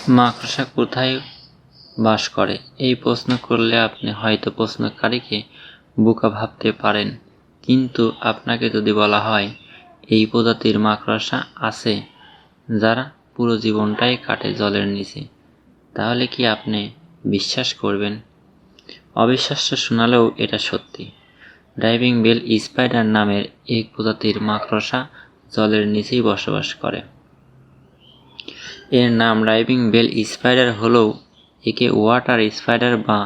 মাকড়সা কোথায় বাস করে? এই প্রশ্ন করলে আপনি হয়তো প্রশ্নকারীকে বোকা ভাবতে পারেন, কিন্তু আপনাকে যদি বলা হয় এই প্রজাতির মাকড়সা আছে যারা পুরো জীবনটাই কাটে জলের নিচে, তাহলে কি আপনি বিশ্বাস করবেন? অবিশ্বাস্য শোনালেও এটা সত্যি। ডাইভিং বেল স্পাইডার নামের এক প্রজাতির মাকড়সা জলের নিচেই বসবাস করে। এর নাম ডাইভিং বেল স্পাইডার হলেও একে ওয়াটার স্পাইডার বা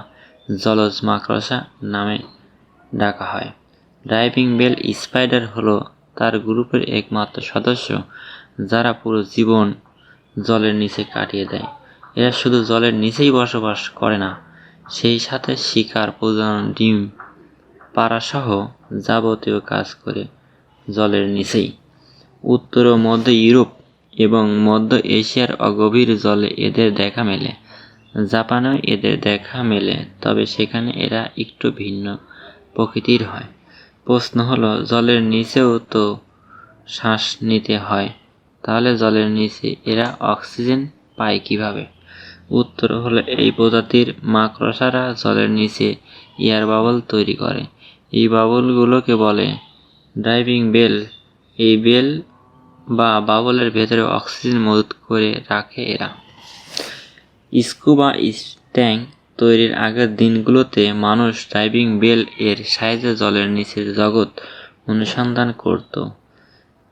জলজ মাকড়সা নামে ডাকা হয়। ডাইভিং বেল স্পাইডার হলো তার গ্রুপের একমাত্র সদস্য যারা পুরো জীবন জলের নিচে কাটিয়ে দেয়। এরা শুধু জলের নিচেই বসবাস করে না, সেই সাথে শিকার, প্রজনন, ডিম পাড়াসহ যাবতীয় কাজ করে জলের নিচেই। উত্তর ও মধ্য ইউরোপ এবং মধ্য এশিয়ার অগভীর জলে এদের দেখা মেলে। জাপানেও এদের দেখা মেলে, তবে সেখানে এরা একটু ভিন্ন প্রকৃতির হয়। প্রশ্ন হলো, জলের নিচেও তো শ্বাস নিতে হয়, তাহলে জলের নিচে এরা অক্সিজেন পায় কিভাবে? উত্তর হলো, এই প্রজাতির মাকড়সারা জলের নিচে এয়ার বাবল তৈরি করে। এই বাবলগুলোকে বলে ডাইভিং বেল। এই বেল বা বাবলের ভেতরে অক্সিজেন মজুত করে রাখে এরা। স্কুবা ট্যাঙ্ক তৈরির আগের দিনগুলোতে মানুষ ডাইভিং বেল এর সাহায্যে জলের নিচের জগৎ অনুসন্ধান করত।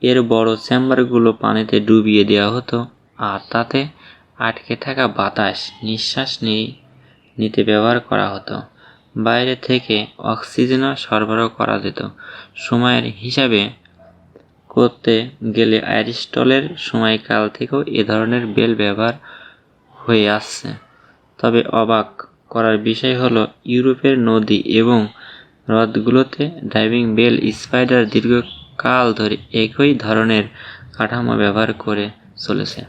এর বড় চেম্বারগুলো পানিতে ডুবিয়ে দেওয়া হতো আর তাতে আটকে থাকা বাতাস নিঃশ্বাস নিতে ব্যবহার করা হতো। বাইরে থেকে অক্সিজেনও সরবরাহ করা যেত। সময়ের হিসাবে করতে গেলে অ্যারিস্টটলের সময়কাল থেকেও এ ধরনের বেল ব্যবহার হয়ে আসছে। তবে অবাক করার বিষয় হলো, ইউরোপের নদী এবং হ্রদগুলোতে ডাইভিং বেল স্পাইডার দীর্ঘকাল ধরে একই ধরনের কাঠামো ব্যবহার করে চলেছে।